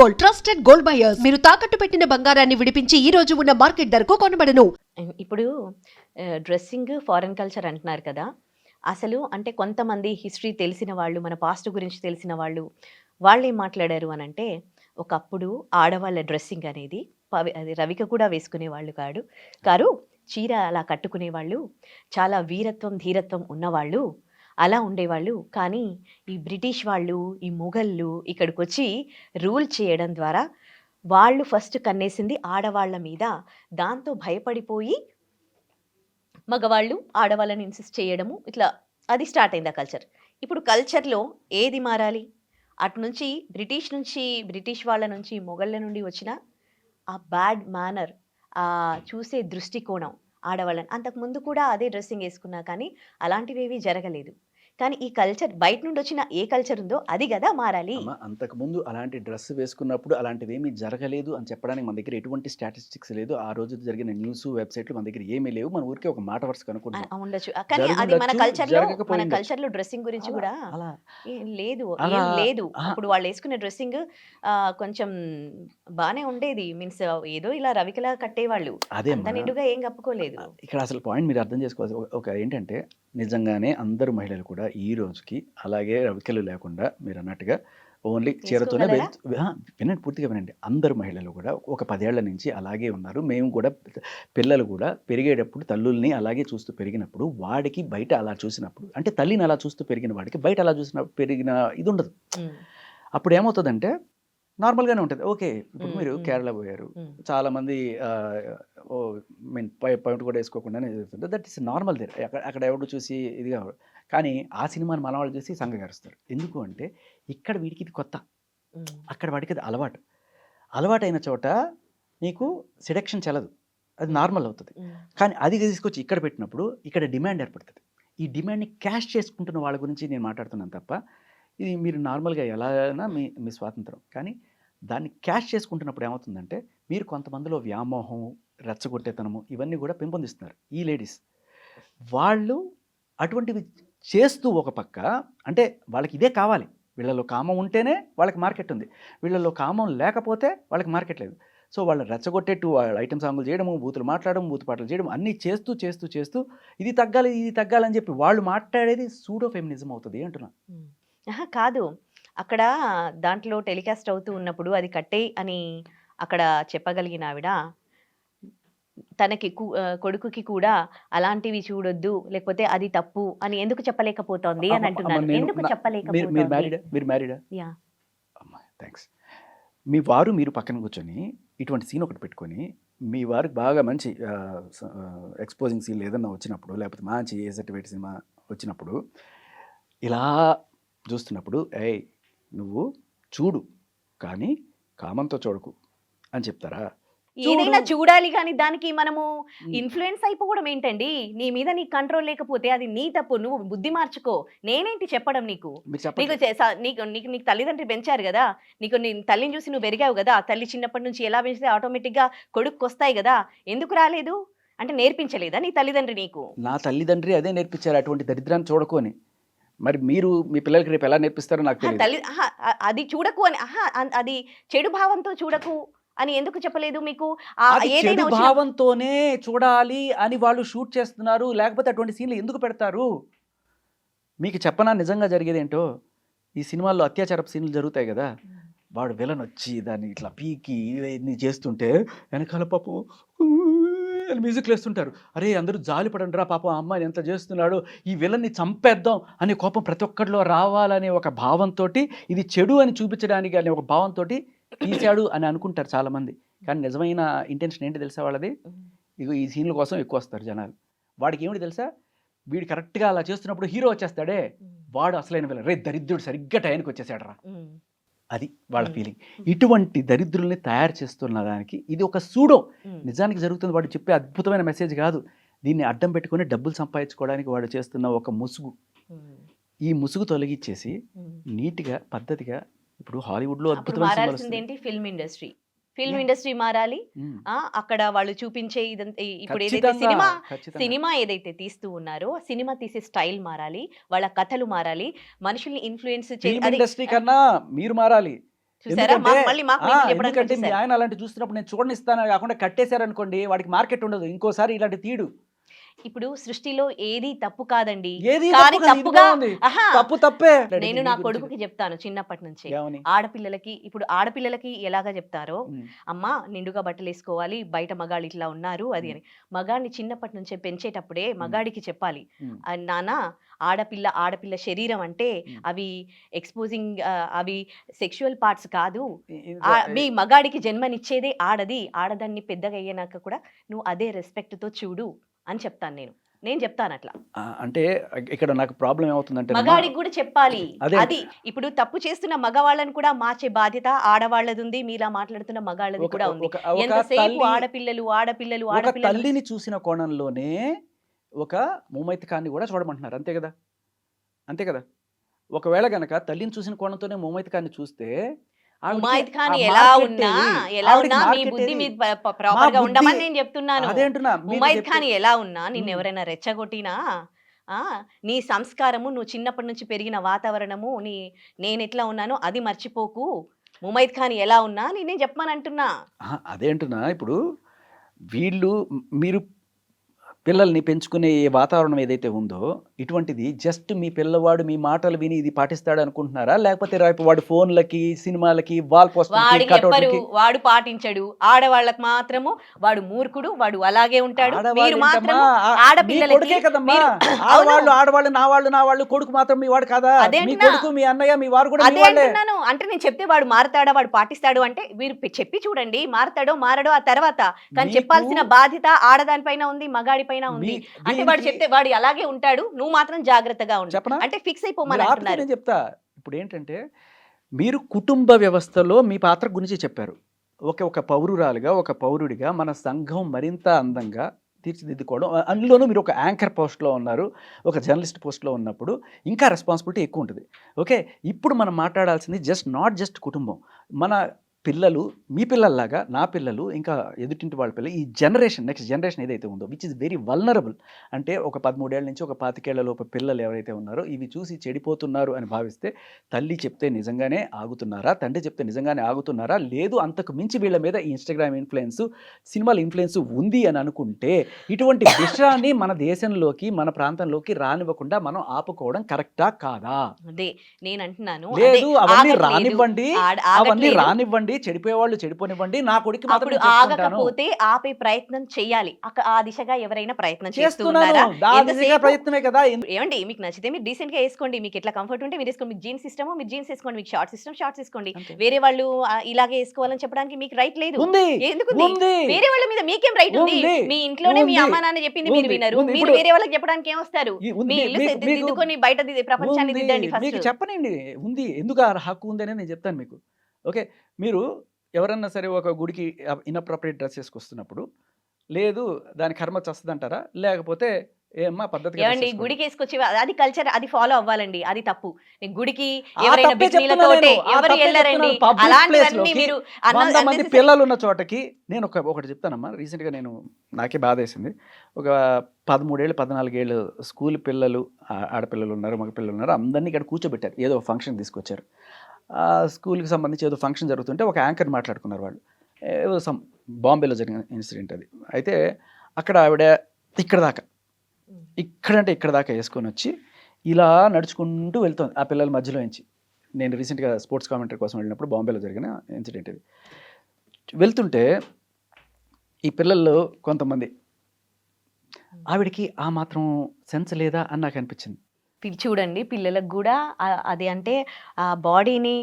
Gold, trusted gold buyers. మీరు తాకట్టు పెట్టిన బంగారాన్ని విడిపించి ఈ రోజు ఉన్న మార్కెట్ ధరకు కొనబడను. ఇప్పుడు డ్రెస్సింగ్ ఫారెన్ కల్చర్ అంటున్నారు కదా. అసలు అంటే కొంతమంది హిస్టరీ తెలిసిన వాళ్ళు, మన పాస్ట్ గురించి తెలిసిన వాళ్ళు, వాళ్ళేం మాట్లాడారు అనంటే, ఒకప్పుడు ఆడవాళ్ళ డ్రెస్సింగ్ అనేది అది రవిక కూడా వేసుకునేవాళ్ళు కారు చీర అలా కట్టుకునేవాళ్ళు, చాలా వీరత్వం ధీరత్వం ఉన్నవాళ్ళు అలా ఉండేవాళ్ళు. కానీ ఈ బ్రిటిష్ వాళ్ళు, ఈ మొఘళ్ళు ఇక్కడికొచ్చి రూల్ చేయడం ద్వారా వాళ్ళు ఫస్ట్ కన్నేసింది ఆడవాళ్ళ మీద. దాంతో భయపడిపోయి మగవాళ్ళు ఆడవాళ్ళని ఇన్సిస్ట్ చేయడము, ఇట్లా అది స్టార్ట్ అయింది ఆ కల్చర్. ఇప్పుడు కల్చర్లో ఏది మారాలి? అటు నుంచి బ్రిటిష్ వాళ్ళ నుంచి, మొఘళ్ళ నుండి వచ్చిన ఆ బ్యాడ్ మేనర్, ఆ చూసే దృష్టికోణం ఆడవాళ్ళని, అంతకుముందు కూడా అదే డ్రెస్సింగ్ వేసుకున్నా కానీ అలాంటివేవి జరగలేదు. కానీ ఈ కల్చర్ బయట నుండి వచ్చిన ఏ కల్చర్ ఉందో అది కదా మారాలి. అంతకుముందు అలాంటి డ్రెస్ వేసుకున్నప్పుడు అలాంటివి ఏమీ జరగలేదు అని చెప్పడానికి మన దగ్గర ఎటువంటి స్టాటిస్టిక్స్ లేదు. ఆ రోజు జరిగిన న్యూస్ వెబ్సైట్లు మన దగ్గర ఏమీ లేవు. మన ఊరికే ఒక మాట వరుస కనుక్కున్నాం. ఉండొచ్చు, కానీ అది మన కల్చర్లో డ్రెస్సింగ్ గురించి కూడా లేదు, ఏం లేదు. అప్పుడు వాళ్ళు వేసుకునే డ్రెస్సింగ్ కొంచెం బానే ఉండేది. మీన్స్ ఏదో ఇలా రవికలా కట్టేవాళ్ళు, అంత నిండుగా ఏం కప్పుకోలేదు. ఇక్కడ అసలు పాయింట్ మీరు అర్థం చేసుకోవాలి. ఒక ఏంటంటే, నిజంగానే అందరు మహిళలు కూడా ఈ రోజుకి అలాగే రవికలు లేకుండా మీరు అన్నట్టుగా ఓన్లీ చీరతోనే వినండి, పూర్తిగా వినండి. అందరు మహిళలు కూడా ఒక 10 ఏళ్ల నుంచి అలాగే ఉన్నారు. మేము కూడా పిల్లలు కూడా పెరిగేటప్పుడు తల్లుల్ని అలాగే చూస్తూ పెరిగినప్పుడు, వాడికి బయట అలా చూసినప్పుడు, అంటే తల్లిని అలా చూస్తూ పెరిగిన వాడికి బయట అలా పెరిగిన ఇది ఉండదు. అప్పుడు ఏమవుతుందంటే నార్మల్గానే ఉంటుంది. ఓకే, ఇప్పుడు మీరు కేరళ పోయారు, చాలామంది పాయింట్ కూడా వేసుకోకుండానే జరుగుతుంది. That is normal there. అక్కడ ఎవడు చూసి ఇది కావాలి. కానీ ఆ సినిమాని మన వాళ్ళు చూసి సంఘగారుస్తారు. ఎందుకు అంటే ఇక్కడ వీడికి ఇది కొత్త, అక్కడ వాడికి అది అలవాటు అయిన చోట నీకు సెడక్షన్ చెల్లదు, అది నార్మల్ అవుతుంది. కానీ అది తీసుకొచ్చి ఇక్కడ పెట్టినప్పుడు ఇక్కడ డిమాండ్ ఏర్పడుతుంది. ఈ డిమాండ్ని క్యాష్ చేసుకుంటున్న వాళ్ళ గురించి నేను మాట్లాడుతున్నాను తప్ప, ఇది మీరు నార్మల్గా ఎలా అయినా మీ స్వాతంత్రం. కానీ దాన్ని క్యాష్ చేసుకుంటున్నప్పుడు ఏమవుతుందంటే, మీరు కొంతమందిలో వ్యామోహం, రెచ్చగొట్టేతనము ఇవన్నీ కూడా పెంపొందిస్తున్నారు ఈ లేడీస్. వాళ్ళు అటువంటివి చేస్తూ ఒక పక్క, అంటే వాళ్ళకి ఇదే కావాలి. వీళ్ళలో కామం ఉంటేనే వాళ్ళకి మార్కెట్ ఉంది, వీళ్ళలో కామం లేకపోతే వాళ్ళకి మార్కెట్ లేదు. సో వాళ్ళు రెచ్చగొట్టేట్టు వాళ్ళ ఐటమ్ సాంగులు చేయడము, బూతులు మాట్లాడడం, బూతు పాటలు చేయడం, అన్నీ చేస్తూ ఇది తగ్గాలని చెప్పి వాళ్ళు మాట్లాడేది సూడో ఫెమినిజం అవుతుంది అంటున్నా. కాదు, అక్కడ దాంట్లో టెలికాస్ట్ అవుతూ ఉన్నప్పుడు అది కట్టే అని అక్కడ చెప్పగలిగిన ఆవిడ తనకి కొడుకుకి కూడా అలాంటివి చూడొద్దు, లేకపోతే అది తప్పు అని ఎందుకు చెప్పలేకపోతోంది అని అంటున్నాను. ఎందుకు చెప్పలేకపోతుంది? థ్యాంక్స్. మీ వారు మీరు పక్కన కూర్చొని ఇటువంటి సీన్ ఒకటి పెట్టుకొని, మీ వారికి బాగా మంచి ఎక్స్పోజింగ్ సీన్ ఏదన్నా వచ్చినప్పుడు, లేకపోతే మంచి ఏ సర్టిఫికేట్ సినిమా వచ్చినప్పుడు ఇలా చూస్తున్నప్పుడు, ఏయ్ నువ్వు చూడు కానీ కామంతో చూడకు అని చెప్తారా? ఏదైనా చూడాలి, కానీ దానికి మనము ఇన్ఫ్లుయెన్స్ అయిపోవడం ఏంటండి? నీ మీద నీకు కంట్రోల్ లేకపోతే అది నీ తప్పు, నువ్వు బుద్ధి మార్చుకో. నేనేంటి చెప్పడం నీకు? నీకు తల్లిదండ్రులు పెంచారు కదా, నీ తల్లిని చూసి నువ్వు పెరిగావు కదా. ఆ తల్లి చిన్నప్పటి నుంచి ఎలా పెంచితే ఆటోమేటిక్గా కొడుకు వస్తాయి కదా. ఎందుకు రాలేదు అంటే నేర్పించలేదా నీ తల్లిదండ్రి నీకు? నా తల్లిదండ్రి అదే నేర్పించారు, అటువంటి దరిద్రాన్ని చూడకు అని. మరి మీరు మీ పిల్లలకి రేపు ఎలా నేర్పిస్తారో నాకు తెలియదు. అది చూడకు అని, అది చెడు భావంతో చూడకు అని ఎందుకు చెప్పలేదు మీకు? చెడు భావంతోనే చూడాలి అని వాళ్ళు షూట్ చేస్తున్నారు, లేకపోతే అటువంటి సీన్లు ఎందుకు పెడతారు? మీకు చెప్పనా నిజంగా జరిగేది ఏంటో? ఈ సినిమాల్లో అత్యాచారపు సీన్లు జరుగుతాయి కదా, వాడు విలన్ వచ్చి దాన్ని ఇట్లా పీకి ఇవన్నీ చేస్తుంటే వెనకాల పాపం అని మ్యూజిక్లు వేస్తుంటారు. అరే అందరూ జాలి పడండి రా, పాపం అమ్మాయిని ఎంత చేస్తున్నాడు, ఈ విలన్ని చంపేద్దాం అనే కోపం ప్రతి ఒక్కరిలో రావాలనే ఒక భావంతో, ఇది చెడు అని చూపించడానికి అనే ఒక భావంతో తీశాడు అని అనుకుంటారు చాలామంది. కానీ నిజమైన ఇంటెన్షన్ ఏంటి తెలుసా వాళ్ళది? ఇగో ఈ సీన్ల కోసం ఎక్కువ వస్తారు జనాలు. వాడికి ఏమిటి తెలుసా, వీడు కరెక్ట్గా అలా చేస్తున్నప్పుడు హీరో వచ్చేస్తాడే, వాడు అసలైన విలన్. రే దరిద్రుడు సరిగ్గా టైంకి వచ్చేసాడు రా, అది వాళ్ళ ఫీలింగ్. ఇటువంటి దరిద్రుల్ని తయారు చేస్తున్న దానికి ఇది ఒక సూడో. నిజానికి జరుగుతుంది వాడు చెప్పే అద్భుతమైన మెసేజ్ కాదు. దీన్ని అడ్డం పెట్టుకొని డబ్బులు సంపాదించుకోవడానికి వాడు చేస్తున్న ఒక ముసుగు. ఈ ముసుగు తొలగించేసి నీట్గా పద్ధతిగా, ఇప్పుడు హాలీవుడ్ లో అద్భుతమైన ఫిల్మ్ ఇండస్ట్రీ మారాలి. అక్కడ వాళ్ళు చూపించే ఇదంతా, ఇప్పుడు ఏదైతే సినిమా ఏదైతే తీస్తూ ఉన్నారో సినిమా తీసే స్టైల్ మారాలి, వాళ్ళ కథలు మారాలి, మనుషుల్ని ఇన్ఫ్లుయెన్స్ ఇండస్ట్రీ కన్నా మీరు మారాలి. చూసారా మళ్ళీ మాకు నీతులు చెప్పడానికి ఎందుకంటే మీ వచ్చేసారు. ఆయన అలాంటి చూస్తున్నప్పుడు నేను చూడనిస్తాను కాకుండా కట్టేశారనుకోండి వాడికి మార్కెట్ ఉండదు, ఇంకోసారి ఇలాంటి తీడు. ఇప్పుడు సృష్టిలో ఏది తప్పు కాదండి, ఏది కానీ తప్పు కాదు, ఇది తప్పుగా బాగుంది. ఆహా, తప్పు తప్పే. నేను నా కొడుకుకి చెప్తాను చిన్నప్పటి నుంచి. ఏమని? ఆడపిల్లలకి ఇప్పుడు ఆడపిల్లలకి ఎలాగా చెప్తారో, ఉమ్. అమ్మ నిండుగా బట్టలు వేసుకోవాలి, బయట మగాళ్ళు ఇట్లా ఉన్నారు అది అని. మగాడిని చిన్నప్పటి నుంచే పెంచేటప్పుడే మగాడికి చెప్పాలి, ఉమ్. నాన్న ఆడపిల్ల శరీరం అంటే ఉమ్. అవి ఎక్స్పోజింగ్, అవి సెక్షువల్ పార్ట్స్ కాదు, ఇది- మీ మగాడికి జన్మనిచ్చేదే ఆడది, ఆడదాన్ని పెద్దగా అయ్యాక కూడా నువ్వు అదే రెస్పెక్ట్ తో చూడు అని చెప్తాను. నేను చెప్తాను అట్లా. అంటే ఇక్కడ నాకు ప్రాబ్లం ఏమవుతుందంటే మగాడికి కూడా చెప్పాలి. అదే. అది ఇప్పుడు తప్పు చేస్తున్న మగవాళ్ళని కూడా మార్చే బాధ్యత ఆడవాళ్ళది ఉంది, మీలా మాట్లాడుతున్న మగాళ్ళది కూడా ఉంది. ఎంతసేపు ఆడపిల్లలు ఒక తల్లిని చూసిన కోణంలోనే ఒక ముమైతకాన్ని కూడా చూడమంటున్నారు, అంతే కదా? అంతే కదా? ఒకవేళ గనక తల్లిని చూసిన కోణంతోనే ముమైతకాన్ని చూస్తే ముమైత్ ఖాన్ ఎలా ఉన్నా మీ బుద్ధి మీద ప్రాపర్ గా ఉండమని నేను చెప్తున్నాను. అదేంటున్నా ముమైత్ ఖాన్ ఎలా ఉన్నా నిన్ను ఎవరైనా రెచ్చగొట్టినా, నీ సంస్కారము, నువ్వు చిన్నప్పటి నుంచి పెరిగిన వాతావరణము, నేను ఎట్లా ఉన్నానో అది మర్చిపోకు. ముమైత్ ఖాన్ ఎలా ఉన్నా నేనేం చెప్పమని అంటున్నా. అదేంటున్నా ఇప్పుడు వీళ్ళు మీరు పిల్లల్ని పెంచుకునే వాతావరణం ఏదైతే ఉందో ఇటువంటిది జస్ట్ మీ పిల్లవాడు మీ మాటలు విని ఇది పాటిస్తాడు అనుకుంటున్నారా, లేకపోతే రేపు వాడు ఫోన్లకి సినిమాలకి వాల్ వాడికి చెప్పరు, వాడు పాటించడు. ఆడవాళ్ళకి మాత్రము వాడు మూర్ఖుడు, వాడు అలాగే ఉంటాడు. మీరు మాత్రం ఆడపిల్లలకి ఆడవాళ్ళు నా వాళ్ళు కొడుకు మాత్రం మీ వాడు కాదా? మీ కొడుకు మీ అన్నయ్య మీ వారు కూడా అదే అంటున్నాను. అంటే నేను చెప్తే వాడు మారతాడా వాడు పాటిస్తాడు అంటే మీరు చెప్పి చూడండి, మారతాడో మారడో ఆ తర్వాత. కానీ చెప్పాల్సిన బాధ్యత ఆడదానిపైన ఉంది, మగాడి పైన ఉంది. అంటే వాడు చెప్తే వాడు అలాగే ఉంటాడు, నువ్వు మాత్రం జాగ్రత్తగా ఉండు అంటే ఫిక్స్ అయిపోమని అంటున్నారు. చెప్తా. ఇప్పుడు ఏంటంటే మీరు కుటుంబ వ్యవస్థలో మీ పాత్ర గురించి చెప్పారు. ఒక పౌరురాలుగా ఒక పౌరుడిగా మన సంఘం మరింత అందంగా తీర్చిదిద్దుకోవడం, అందులోనూ మీరు ఒక యాంకర్ పోస్ట్లో ఉన్నారు, ఒక జర్నలిస్ట్ పోస్ట్లో ఉన్నప్పుడు ఇంకా రెస్పాన్సిబిలిటీ ఎక్కువ ఉంటుంది. ఓకే, ఇప్పుడు మనం మాట్లాడాల్సింది నాట్ జస్ట్ కుటుంబం, మన పిల్లలు, మీ పిల్లల్లాగా నా పిల్లలు, ఇంకా ఎదుటింటి వాళ్ళ పిల్లలు, ఈ నెక్స్ట్ జనరేషన్ ఏదైతే ఉందో విచ్ ఇస్ వెరీ వల్నరబుల్. అంటే ఒక 13 ఏళ్ల నుంచి ఒక 25 ఏళ్ల లోపు పిల్లలు ఎవరైతే ఉన్నారో ఇవి చూసి చెడిపోతున్నారు అని భావిస్తే తల్లి చెప్తే నిజంగానే ఆగుతున్నారా, తండ్రి చెప్తే నిజంగానే ఆగుతున్నారా, లేదు అంతకు మించి వీళ్ళ మీద ఈ ఇన్స్టాగ్రామ్ ఇన్ఫ్లుయెన్స్, సినిమాల ఇన్ఫ్లుయెన్స్ ఉంది అని అనుకుంటే ఇటువంటి విషయాన్ని మన దేశంలోకి మన ప్రాంతంలోకి రానివ్వకుండా మనం ఆపుకోవడం కరెక్టా కాదా? అదే నేను అంటున్నాను. లేదు అవన్నీ రానివ్వండి, చెడిపోయే వాళ్ళు చెడిపోనివ్వండి, నా కొడుకు అప్పుడు ఆగకపోతే ఆపే ప్రయత్నం చెయ్యాలి. ఆ దిశగా ఎవరైనా ప్రయత్నం చేస్తున్నారా? ప్రయత్నమే కదా. ఏమండి మీకు నచ్చితే మీరు డీసెంట్ గా వేసుకోండి, మీకు ఎట్లా కంఫర్ట్ ఉంటే మీరు వేసుకోండి. మీకు జీన్స్ ఇష్టమో మీరు జీన్స్ వేసుకోండి, మీకు షార్ట్స్ వేసుకోండి. వేరే వాళ్ళు ఇలాగే వేసుకోవాలని చెప్పడానికి మీకు రైట్ లేదు. ఎందుకు వేరే వాళ్ళ మీద మీకేం రైట్ ఉంది? మీ ఇంట్లోనే మీ అమ్మ నాన్న చెప్పింది మీరు వినరు, మీరు వేరే వాళ్ళకి చెప్పడానికి ఏమొస్తారు? మీ ఇల్లు దిద్దుకొని బయట ప్రపంచాన్ని దిద్దండి ఫస్ట్. చెప్పనండి ఉంది, ఎందుకు ఆ హక్కు ఉందని నేను చెప్తాను మీకు. ఓకే, మీరు ఎవరన్నా సరే ఒక గుడికి ఇన్అప్రోప్రియేట్ డ్రెస్ వేసుకొస్తున్నప్పుడు లేదు దాని కర్మ చస్తుందంటారా, లేకపోతే ఏమ్మా పద్ధతి ఏమండి గుడికి వేసుకొచ్చి అది కల్చర్, అది ఫాలో అవ్వాలండి, అది తప్పు. నీకు ఎవరైనా బికినీలతోటే ఎవరు వెళ్ళారండి, అలాంటివన్నీ మీరు మంది పిల్లలు ఉన్న చోటకి నేను ఒకటి చెప్తానమ్మా. రీసెంట్గా నాకే బాధ వేసింది. ఒక 13 ఏళ్ళు 14 ఏళ్ళు స్కూల్ పిల్లలు, ఆడపిల్లలు ఉన్నారు, మగ పిల్లలు ఉన్నారు, అందరినీ ఇక్కడ కూర్చోబెట్టారు, ఏదో ఫంక్షన్ తీసుకొచ్చారు. స్కూల్కి సంబంధించి ఏదో ఫంక్షన్ జరుగుతుంటే ఒక యాంకర్ మాట్లాడుకున్నారు వాళ్ళు, ఏదో బాంబేలో జరిగిన ఇన్సిడెంట్ అది. అయితే అక్కడ ఆవిడ ఇక్కడ దాకా వేసుకొని వచ్చి ఇలా నడుచుకుంటూ వెళ్తుంది ఆ పిల్లల మధ్యలో నుంచి. నేను రీసెంట్గా స్పోర్ట్స్ కామెంటరీ కోసం వెళ్ళినప్పుడు బాంబేలో జరిగిన ఇన్సిడెంట్ ఇది. వెళ్తుంటే ఈ పిల్లల్లో కొంతమంది ఆవిడకి ఆ మాత్రం సెన్స్ లేదా అని నాకు అనిపించింది. చూడండి పిల్లలకు కూడా అది అంటే ఆ బాడీని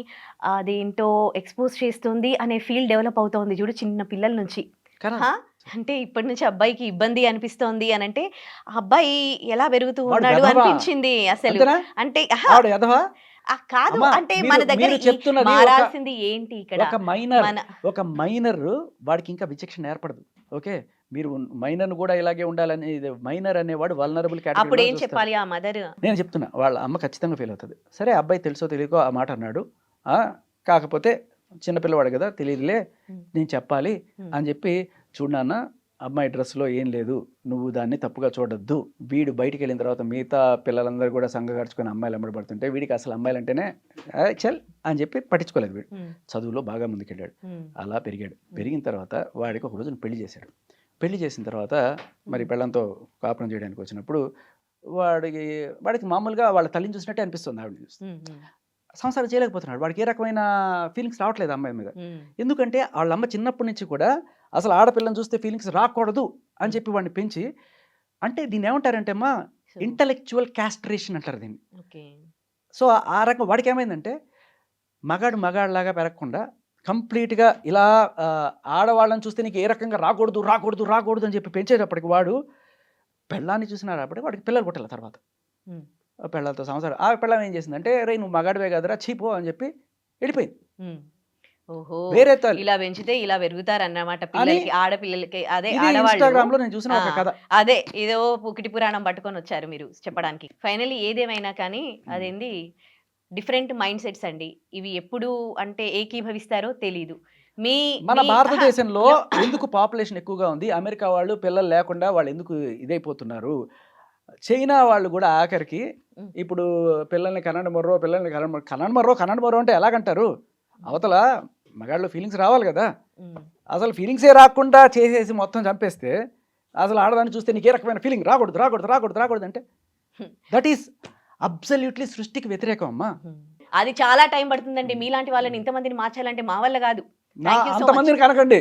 అదేంటో ఎక్స్పోజ్ చేస్తుంది అనే ఫీల్ డెవలప్ అవుతోంది చూడు చిన్న పిల్లల నుంచి. అంటే ఇప్పటి నుంచి అబ్బాయికి ఇబ్బంది అనిపిస్తోంది అని అంటే ఆ అబ్బాయి ఎలా పెరుగుతూ ఉన్నాడు అనిపించింది అసలు. అంటే కాదు, అంటే మన దగ్గర మారాల్సింది ఏంటి ఇక్కడ? ఒక మైనర్ వాడికి ఇంకా విచక్షణ ఏర్పడదు. ఓకే, మీరు మైనర్ కూడా ఇలాగే ఉండాలని, మైనర్ అనేవాడు వల్నరబుల్ కేటగిరీ. అప్పుడు ఏం చెప్పాలి ఆ మదర్? నేను చెప్తున్నా, వాళ్ళ అమ్మ ఖచ్చితంగా ఫీల్ అవుతుంది. సరే అబ్బాయి తెలుసో తెలియకో ఆ మాట అన్నాడు, కాకపోతే చిన్నపిల్లవాడు కదా తెలియదులే నేను చెప్పాలి అని చెప్పి, చూడు నాన్న అమ్మాయి డ్రెస్లో ఏం లేదు, నువ్వు దాన్ని తప్పుగా చూడొద్దు, వీడు బయటికి వెళ్ళిన తర్వాత మిగతా పిల్లలందరూ కూడా సంఘగడుచుకొని అమ్మాయిలు అమ్మడబడుతుంటే వీడికి అసలు అమ్మాయిలు అంటేనే చల్ అని చెప్పి పట్టించుకోలేదు వీడు. చదువులో బాగా ముందుకెళ్ళాడు, అలా పెరిగాడు. పెరిగిన తర్వాత వాడికి ఒక రోజున పెళ్లి చేశాడు. పెళ్లి చేసిన తర్వాత మరి పెళ్ళంతో కాపురం చేయడానికి వచ్చినప్పుడు వాడికి మామూలుగా వాళ్ళ తల్లిని చూసినట్టే అనిపిస్తుంది, ఆవిడని చూస్తే. సంసారం చేయలేకపోతున్నాడు, వాడికి ఏ రకమైన ఫీలింగ్స్ రావట్లేదు అమ్మాయి మీద. ఎందుకంటే వాళ్ళ అమ్మ చిన్నప్పటి నుంచి కూడా అసలు ఆడపిల్లని చూస్తే ఫీలింగ్స్ రాకూడదు అని చెప్పి వాడిని పెంచి, అంటే దీన్ని ఏమంటారంటే అమ్మా ఇంటలెక్చువల్ క్యాస్ట్రేషన్ అంటారు దీన్ని. సో ఆ రకం వాడికి ఏమైందంటే మగాడిలాగా పెరగకుండా కంప్లీట్గా ఇలా ఆడవాళ్ళని చూస్తే నీకు ఏ రకంగా రాకూడదు రాకూడదు రాకూడదు అని చెప్పి పెంచేటప్పటికి వాడు పెళ్ళాన్ని చూసినాడప్పటికి వాడికి పిల్లలు పుట్టాలి. తర్వాత పిల్లలతో సంసారం, ఆ పిల్లం ఏం చేసిందంటే రే నువ్వు మగాడివే కదరా చీపో అని చెప్పి వెళ్ళిపోయింది. ఓహో, వేరే తల్లి ఇలా పెంచితే ఇలా పెరుగుతారన్నమాట పిల్లలకి, ఆడపిల్లలకి. అదే ఇన్స్టాగ్రామ్ లో నేను చూసిన ఒక కథ. అదే ఏదో పుకిటి పురాణం పట్టుకొని వచ్చారు మీరు చెప్పడానికి. ఫైనలీ ఏదేమైనా కానీ అదేంది డిఫరెంట్ మైండ్ సెట్స్ అండి ఇవి. ఎప్పుడు అంటే ఏకీభవిస్తారో తెలీదు. మన భారతదేశంలో ఎందుకు పాపులేషన్ ఎక్కువగా ఉంది, అమెరికా వాళ్ళు పిల్లలు లేకుండా వాళ్ళు ఎందుకు ఇదైపోతున్నారు, చైనా వాళ్ళు కూడా ఆఖరికి ఇప్పుడు పిల్లల్ని కనండి మర్రో అంటే ఎలాగంటారు, అవతల మగాళ్ళు ఫీలింగ్స్ రావాలి కదా, అసలు ఫీలింగ్సే రాకుండా చేసేసి మొత్తం చంపేస్తే అసలు ఆడదాన్ని చూస్తే నీకు ఏ రకమైన ఫీలింగ్ రాకూడదు అంటే దట్ ఈస్ అబ్సల్యూట్లీ సృష్టికి వ్యతిరేకం అమ్మా. అది చాలా టైం పడుతుందండి. మీలాంటి వాళ్ళని ఇంతమందిని మార్చాలంటే మా వల్ల కాదు. అంతమందిని కనకండి.